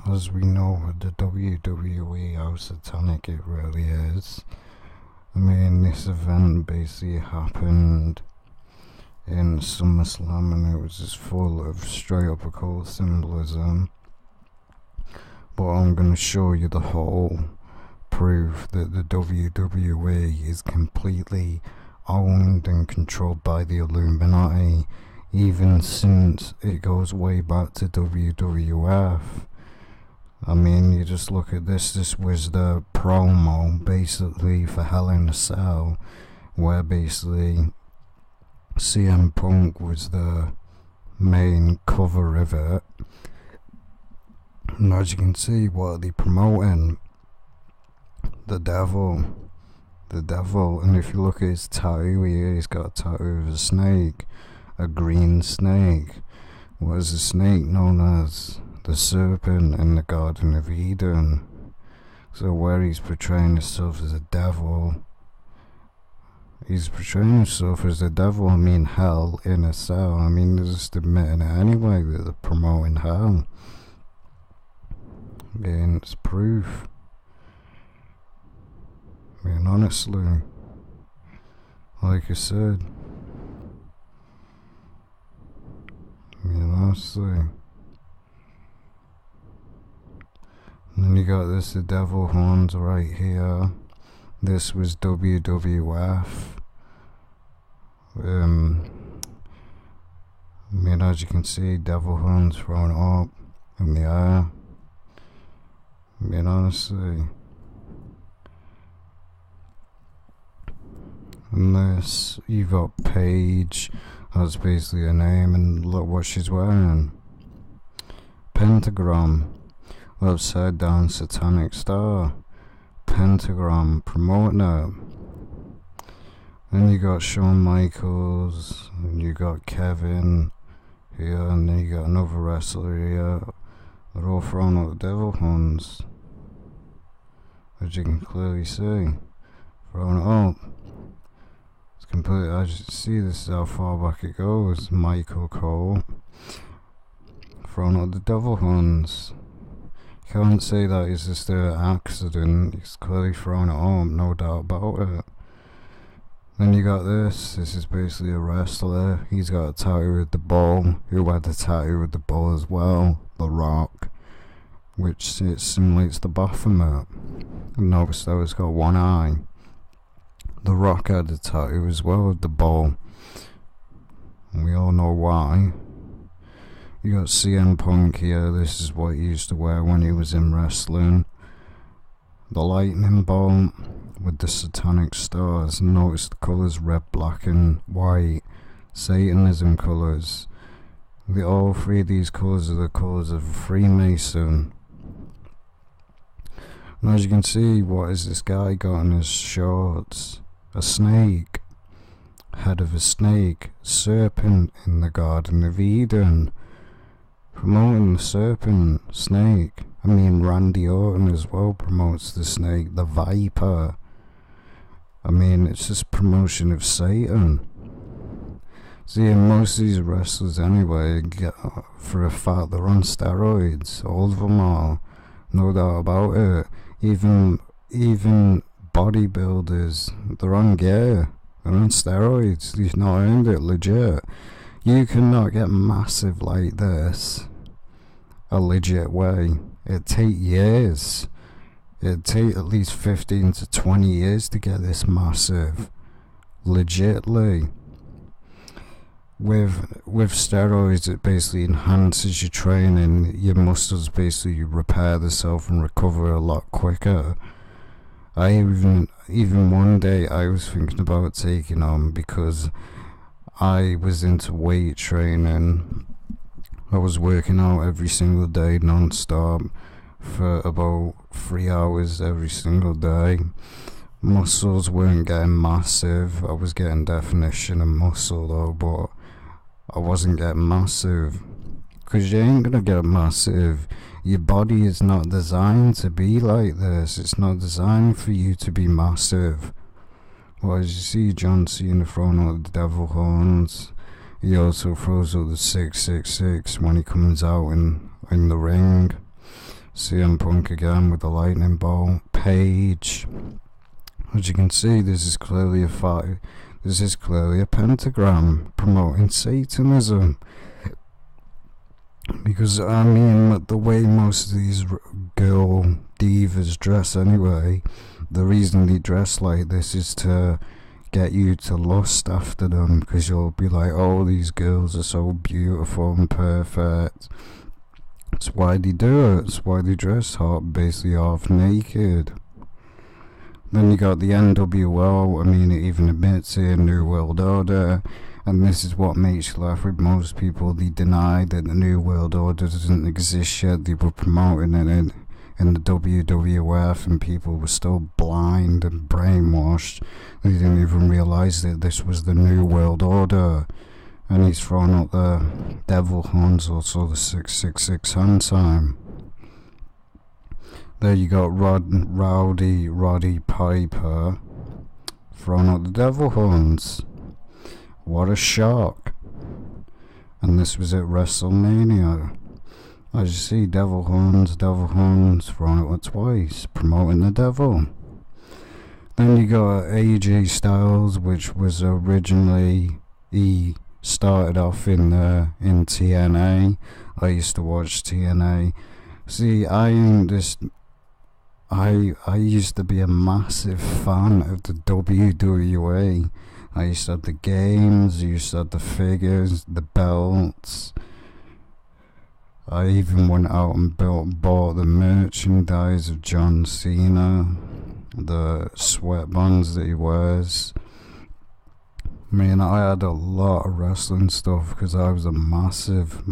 As we know with the WWE how satanic it really is. I mean, this event basically happened in SummerSlam and it was just full of straight up occult symbolism. But I'm going to show you the whole proof that the WWE is completely owned and controlled by the Illuminati, even since it goes way back to WWF. I mean, you just look at this. This was the promo basically for Hell in a Cell, where basically CM Punk was the main cover of it. And as you can see, what are they promoting? The devil. The devil. And if you look at his tattoo here, he's got a tattoo of a snake. A green snake. What is the snake known as? The serpent in the Garden of Eden. So where he's portraying himself as a devil, he's portraying himself as a devil. I mean, hell in a cell. I mean, they're just admitting it anyway that they're promoting hell. Again, it's proof. I mean, honestly, like I said, I mean, honestly. And then you got this, the devil horns right here. This was WWF. I mean, as you can see, devil horns thrown up in the air. I mean, honestly. And this, you got Paige. That's basically her name, and look what she's wearing. Pentagram. Upside down satanic star. Pentagram promoting it. Then you got Shawn Michaels, and you got Kevin here, and then you got another wrestler here. They're all throwing out the devil horns, as you can clearly see. Throwing it up. It's completely, as you can see, this is how far back it goes. Michael Cole throwing out the devil horns. Can't say that it's just an accident. He's clearly thrown it home, no doubt about it. Then you got this. This is basically a wrestler. He's got a tattoo with the bull. Who had the tattoo with the bull as well? The Rock, which it simulates the Baphomet. And notice though it's got one eye. The Rock had a tattoo as well with the bull. And we all know why. You got CM Punk here. This is what he used to wear when he was in wrestling. The lightning bolt with the satanic stars. Notice the colours red, black and white. Satanism colours. All three of these colours are the colours of a Freemason. And as you can see, what has this guy got in his shorts? A snake. Head of a snake. Serpent in the Garden of Eden. Promoting the serpent, snake. I mean, Randy Orton as well promotes the snake, the viper. I mean, it's just promotion of Satan. See, most of these wrestlers anyway, get, for a fact, they're on steroids. All of them are, no doubt about it. Even bodybuilders, they're on gear. They're on steroids. They've not earned it, legit. You cannot get massive like this a legit way. It'd take years. It'd take at least 15 to 20 years to get this massive. Legitly. With steroids, it basically enhances your training. Your muscles basically repair themselves and recover a lot quicker. I even one day I was thinking about taking on, because I was into weight training. I was working out every single day non-stop for about 3 hours every single day. Muscles weren't getting massive. I was getting definition of muscle though, but I wasn't getting massive. Because you ain't gonna get massive. Your body is not designed to be like this. It's not designed for you to be massive. Well, as you see, John Cena throwing out the devil horns. He also throws out the 666 when he comes out in the ring. CM Punk again with the lightning bolt. Page. As you can see, this is clearly a pentagram promoting Satanism. Because, I mean, the way most of these girl divas dress anyway, the reason they dress like this is to get you to lust after them, because you'll be like, oh, these girls are so beautiful and perfect. That's why they do it. That's why they dress hot, basically half naked. Then you got the NWO, I mean, it even admits here, New World Order, and this is what makes you laugh with most people. They deny that the New World Order doesn't exist yet. They were promoting it in the WWF, and people were still blind and brainwashed. They didn't even realize that this was the New World Order. And he's thrown up the devil horns, also the 666 hand time. There you got Roddy Piper throwing up the devil horns. What a shock. And this was at WrestleMania. As you see, devil horns, thrown it twice, promoting the devil. Then you got AJ Styles, which was originally, he started off in TNA. I used to watch TNA. See, I used to be a massive fan of the WWE. I used to have the games, I used to have the figures, the belts. I even went out and bought the merchandise of John Cena, the sweatbands that he wears. I mean, I had a lot of wrestling stuff because I was a massive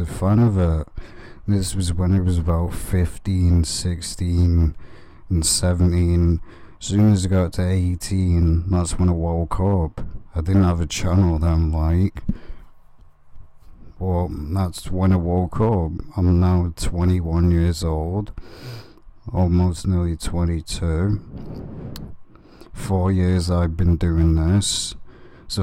fan of it. This was when it was about 15, 16 and 17. As soon as I got to 18, that's when I woke up. I didn't have a channel then, like. Well, that's when I woke up. I'm now 21 years old. Almost nearly 22. 4 years I've been doing this. So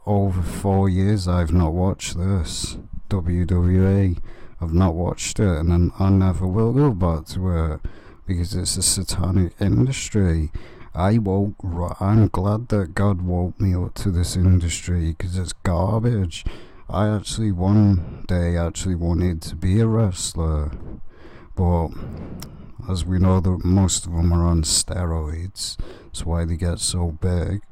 over 4 years I've not watched this. WWE. I've not watched it, and then I never will go back to it. Because it's a satanic industry. I'm glad that God woke me up to this industry, because it's garbage. I actually one day wanted to be a wrestler, but as we know, that most of them are on steroids. That's why they get so big.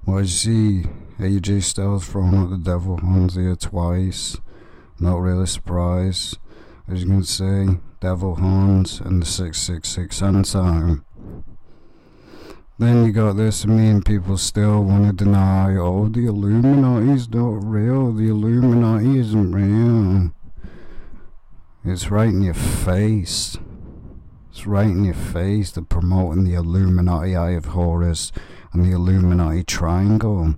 Well, you see, AJ Styles throwing out the devil horns here twice. Not really surprised. As you can see, devil horns and the 666 hand time. Then you got this, I mean, people still want to deny, oh, the Illuminati's not real, the Illuminati isn't real. It's right in your face. It's right in your face. They're promoting the Illuminati Eye of Horus and the Illuminati Triangle.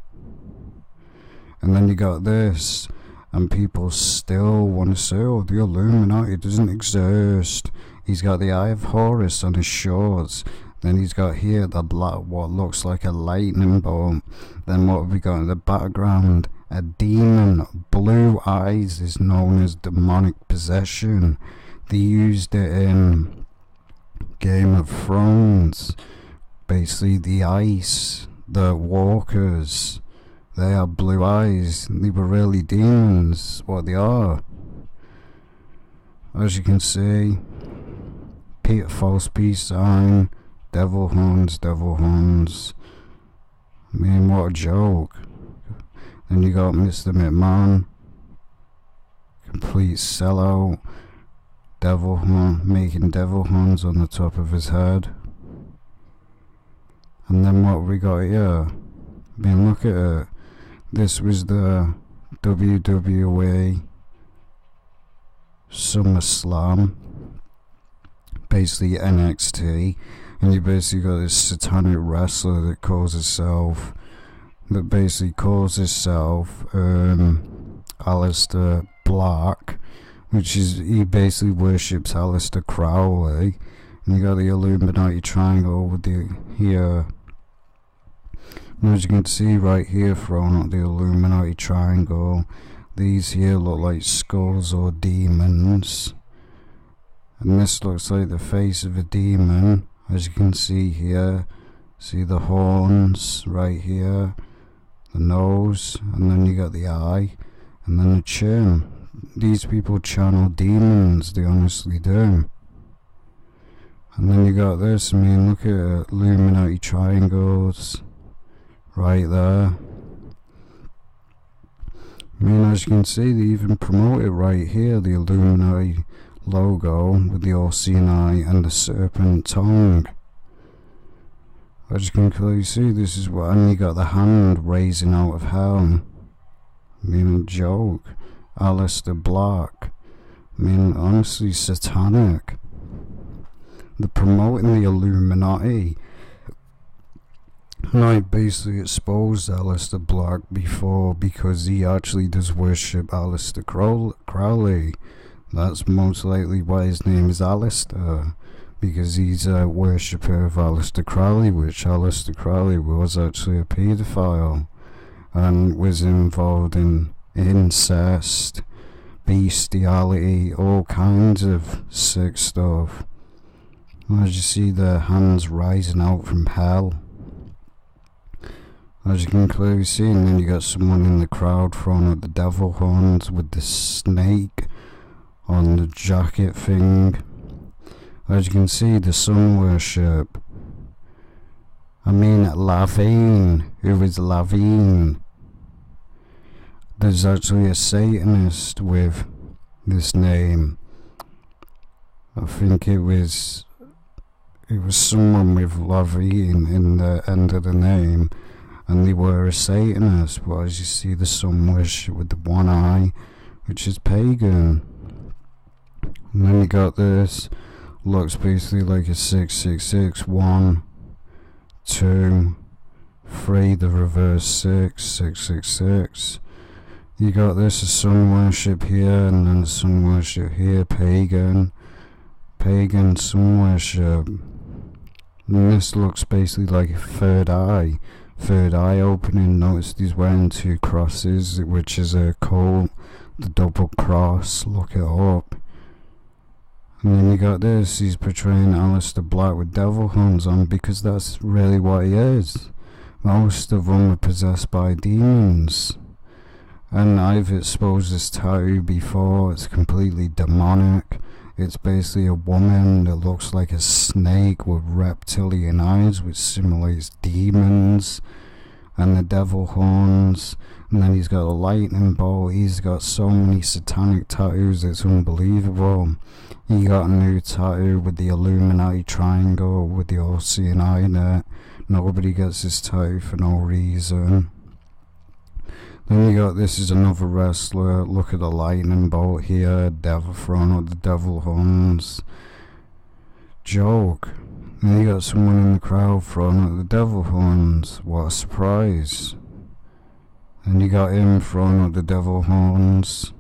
And then you got this, and people still want to say, oh, the Illuminati doesn't exist. He's got the Eye of Horus on his shorts. Then he's got here what looks like a lightning bolt. Then what have we got in the background? A demon. Blue eyes is known as demonic possession. They used it in Game of Thrones. Basically the ice, the walkers, they have blue eyes. They were really demons, what they are. As you can see, false peace sign, devil horns. I mean, what a joke. Then you got Mr. McMahon, complete sellout, making devil horns on the top of his head. And then what we got here? I mean, look at it. This was the WWE SummerSlam, basically NXT, and you basically got this satanic wrestler that calls himself Aleister Black, which is, he basically worships Aleister Crowley. And you got the Illuminati Triangle with the here. And as you can see right here, thrown out the Illuminati Triangle. These here look like skulls or demons. And this looks like the face of a demon, as you can see here. See the horns right here, the nose, and then you got the eye, and then the chin. These people channel demons, they honestly do. And then you got this, I mean, look at Illuminati triangles right there. I mean, as you can see, they even promote it right here, the Illuminati logo with the all-seeing eye and the serpent tongue. As you can clearly see, this is what, and you got the hand raising out of hell. I mean, a joke. Aleister Black. I mean, honestly, satanic. They're promoting the Illuminati. And I basically exposed Aleister Black before because he actually does worship Aleister Crowley. That's most likely why his name is Aleister, because he's a worshipper of Aleister Crowley, which Aleister Crowley was actually a paedophile and was involved in incest, bestiality, all kinds of sick stuff. As you see, the hands rising out from hell, as you can clearly see. And then you got someone in the crowd throwing up the devil horns with the snake on the jacket thing. As you can see, the sun worship. I mean, Lavigne. Who is Lavigne? There's actually a Satanist with this name. I think it was someone with Lavigne in the end of the name, and they were a Satanist. But as you see, the sun worship with the one eye, which is pagan. And then you got this, looks basically like a 666, 1, 2, 3, the reverse 6, 666. You got this, a sun worship here, and then a sun worship here, pagan sun worship. And this looks basically like a third eye opening. Notice he's wearing 2 crosses, which is a cult, the double cross, look it up. And then you got this, he's portraying Aleister Black with devil horns on, because that's really what he is. Most of them are possessed by demons. And I've exposed this tattoo before. It's completely demonic. It's basically a woman that looks like a snake with reptilian eyes, which simulates demons, and the devil horns. And then he's got a lightning bolt. He's got so many satanic tattoos, it's unbelievable. He got a new tattoo with the Illuminati triangle with the all-seeing eye in it. Nobody gets this tattoo for no reason. Then you got, this is another wrestler. Look at the lightning bolt here. Devil throwing up the devil horns. Joke. Then you got someone in the crowd throwing up the devil horns. What a surprise. Then you got him throwing up the devil horns.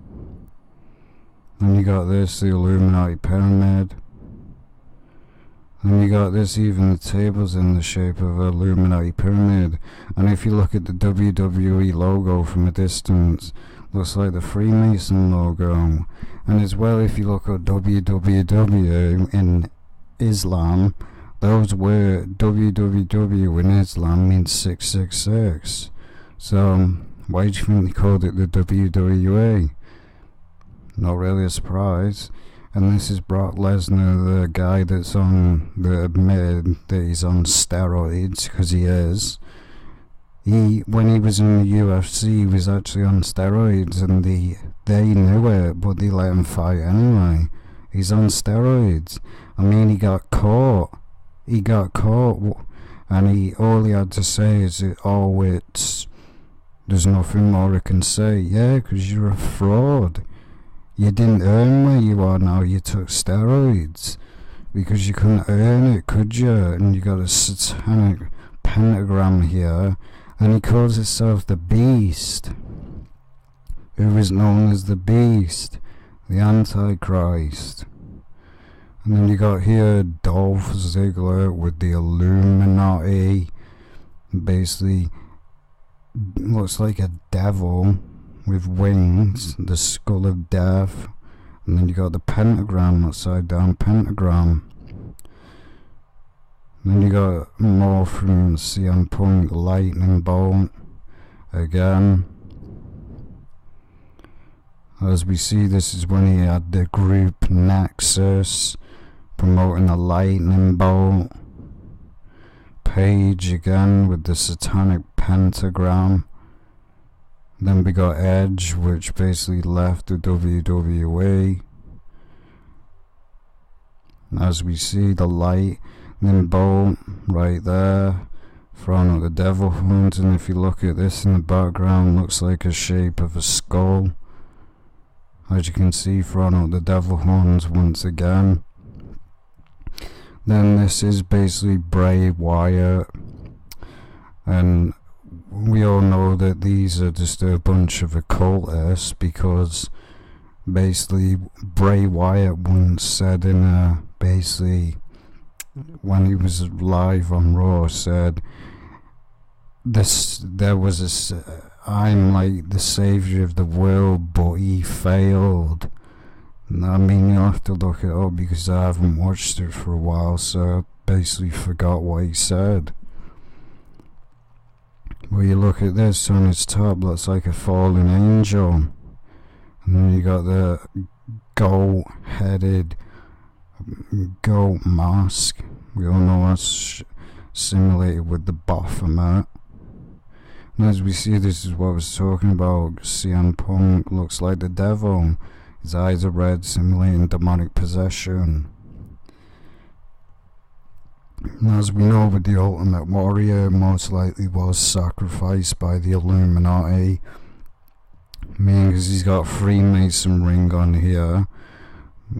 Then you got this, the Illuminati pyramid. And you got this, even the tables in the shape of an Illuminati pyramid. And if you look at the WWE logo from a distance, looks like the Freemason logo. And as well, if you look at www in Islam, those were www in Islam means 666. So why do you think they called it the WWE? Not really a surprise. And this is Brock Lesnar, the guy that admitted that he's on steroids, because he is. When he was in the UFC, he was actually on steroids, and they knew it, but they let him fight anyway. He's on steroids. I mean, he got caught, and all he had to say is, there's nothing more I can say. Yeah, because you're a fraud. You didn't earn where you are now, you took steroids. Because you couldn't earn it, could you? And you got a satanic pentagram here. And he calls himself the Beast. Who is known as the Beast, the Antichrist. And then you got here Dolph Ziggler with the Illuminati. Basically, looks like a devil with wings, the skull of death, And then you got the pentagram, upside down pentagram. Then you got more from CM Punk, lightning bolt again. As we see, this is when he had the group Nexus promoting the lightning bolt. Page again with the satanic pentagram. Then we got Edge, which basically left the WWE. As we see, the lightning bolt right there, throwing out the devil horns, and if you look at this in the background, looks like a shape of a skull. As you can see, throwing out the devil horns once again. Then this is basically Bray Wyatt, and we all know that these are just a bunch of occultists, because basically Bray Wyatt once said in basically when he was live on Raw, said I'm like the savior of the world, but he failed. I mean, you'll have to look it up because I haven't watched it for a while, so I basically forgot what he said. Well, you look at this on its top, looks like a fallen angel. And then you got the goat-headed goat mask. We all know that's simulated with the Baphomet. And as we see, this is what I was talking about. CM Punk looks like the devil. His eyes are red, simulating demonic possession. And as we know, with the Ultimate Warrior, most likely was sacrificed by the Illuminati. I mean, because he's got a Freemason ring on here.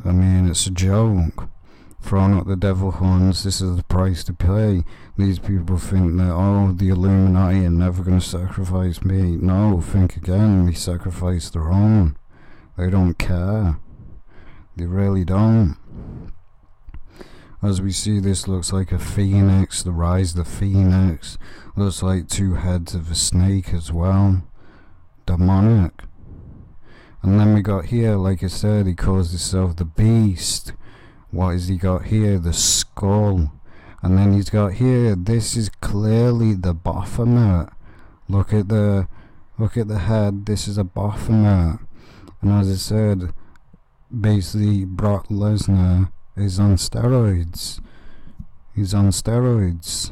I mean, it's a joke. Throwing up the devil horns, this is the price to pay. These people think that, oh, the Illuminati are never going to sacrifice me. No, think again, they sacrifice their own. They don't care. They really don't. As we see, this looks like a phoenix, the rise of the phoenix. Looks like two heads of a snake as well. Demonic. And then we got here, like I said, he calls himself the beast. What has he got here? The skull. And then he's got here, this is clearly the Baphomet. Look at the head, this is a Baphomet. And as I said, basically Brock Lesnar is on steroids. He's on steroids.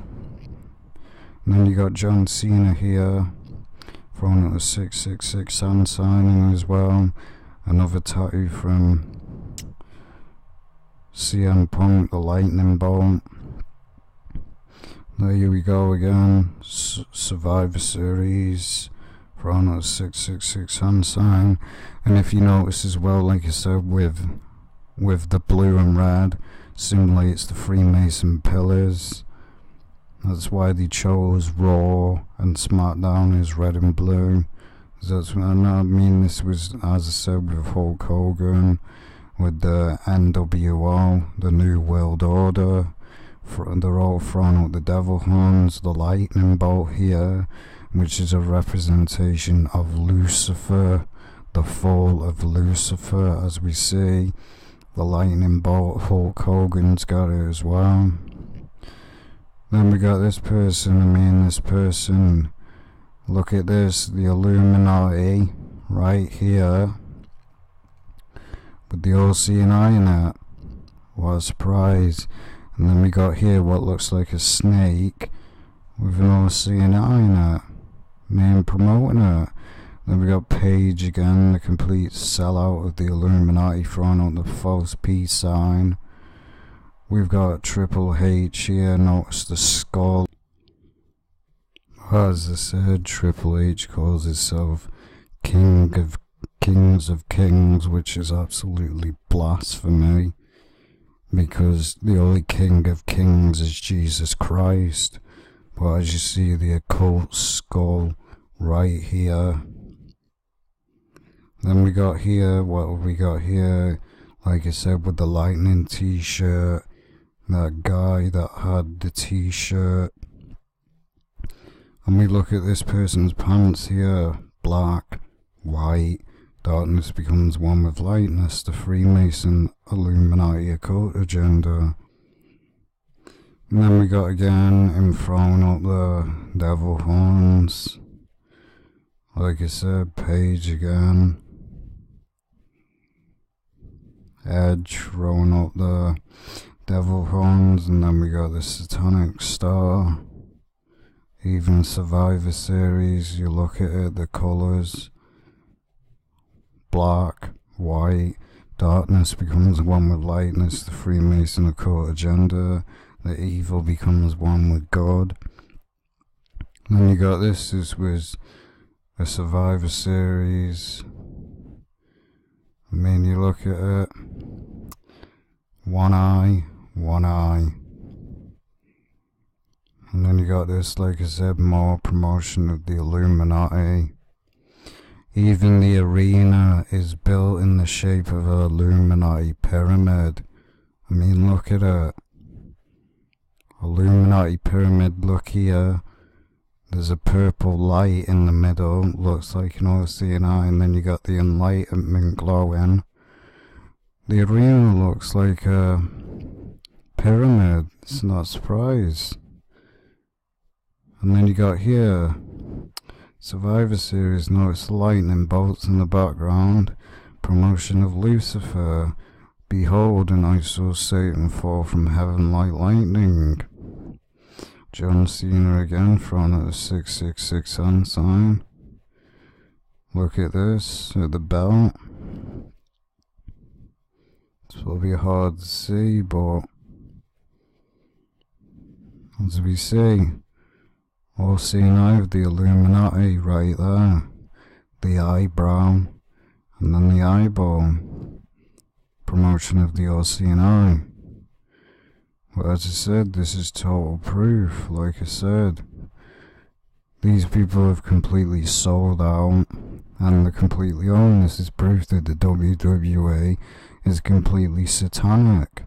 And then you got John Cena here, throwing out a 666 hand signing as well. Another tattoo from CM Punk, the lightning bolt. There we go again. Survivor Series, throwing out a 666 hand sign. And if you notice as well, like I said, with the blue and red, simulates the Freemason pillars. That's why they chose Raw and SmackDown is red and blue. That's what I mean. This was, as I said, with Hulk Hogan, with the NWO, the New World Order. They're all throwing out the devil horns, the lightning bolt here, which is a representation of Lucifer, the fall of Lucifer, as we see. The lightning bolt, Hulk Hogan's got it as well. Then we got this person, this person, look at this, the Illuminati, right here, with the all-seeing eye in it. What a surprise. And then we got here what looks like a snake with an all-seeing eye in it. Man promoting it. Then we got Page again, the complete sellout of the Illuminati, throwing out the false peace sign. We've got Triple H here, notice the skull. As I said, Triple H calls himself King of Kings of Kings, which is absolutely blasphemy, because the only King of Kings is Jesus Christ. But as you see, the occult skull right here. Then we got here, what have we got here? Like I said, with the lightning t-shirt, that guy that had the t-shirt. And we look at this person's pants here, black, white, Darkness becomes one with lightness, the Freemason Illuminati occult agenda. And then we got again him throwing up the devil horns. Like I said, Page again. Edge throwing up the devil horns, and then we got the Satanic Star. Even Survivor Series, you look at it, the colours, black, white, darkness becomes one with lightness, the Freemason occult agenda, the evil becomes one with God. And then you got this was a Survivor Series. I mean, you look at it, one eye. And then you got this, like I said, more promotion of the Illuminati. Even the arena is built in the shape of an Illuminati pyramid. I mean, look at it. Illuminati pyramid, look here. There's a purple light in the middle, looks like an OCNI, and then you got the enlightenment glowing. The arena looks like a pyramid, it's not a surprise. And then you got here, Survivor Series, notice the lightning bolts in the background, promotion of Lucifer, behold, and I saw Satan fall from heaven like lightning. John Cena again, throwing at the 666 hand sign. Look at this, at the belt. It's probably hard to see, but as we see, all seen out the Illuminati right there. The eyebrow, and then the eyeball. Promotion of the OCNI. Well, as I said, this is total proof. Like I said, these people have completely sold out, and they're completely owned. This is proof that the WWE is completely satanic.